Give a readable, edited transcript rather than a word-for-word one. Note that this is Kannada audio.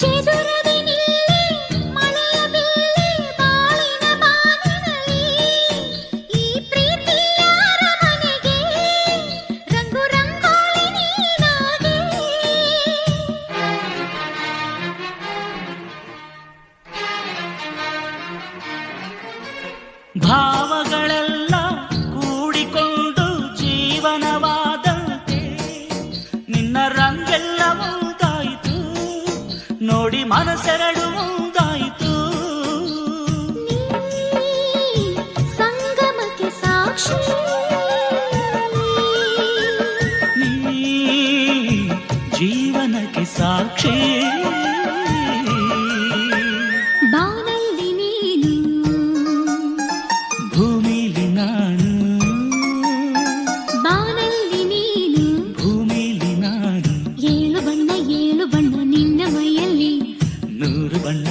ಚೆದುರದೆ ನಿಲ್ಲಿ ಮಳೆಯ ಬಿಲ್ಲಿ ಬಾಳಿನ ಬಾನಿನಲ್ಲಿ ಈ ಪ್ರೀತಿಯ ಅರಮನೆಗೆ ರಂಗು ರಂಗೋಲಿ ನೀನಾಗೆ ಭಾವಗಳೆಲ್ಲ ಕೂಡಿಕೊಂಡು ಜೀವನವಾದಂತೆ ನಿನ್ನ ರಂಗೆಲ್ಲ ಮುಂದಾಯಿತು ನೋಡಿ ಮನಸ್ಸೆರಡು ಮುಂದಾಯಿತು ಸಂಗಮಕ್ಕೆ ಸಾಕ್ಷಿ ನೀ ಜೀವನಕ್ಕೆ ಸಾಕ್ಷಿ ಬಾನಲ್ಲಿ ನೀನು ಭೂಮಿಲಿ ನಾನು ಬಾನಲ್ಲಿ ನೀನು ಭೂಮಿಲಿ ನಾನು ಏಳು ಬಣ್ಣ ನಿನ್ನ ಮೈಯಲ್ಲಿ 100 ಬಣ್ಣ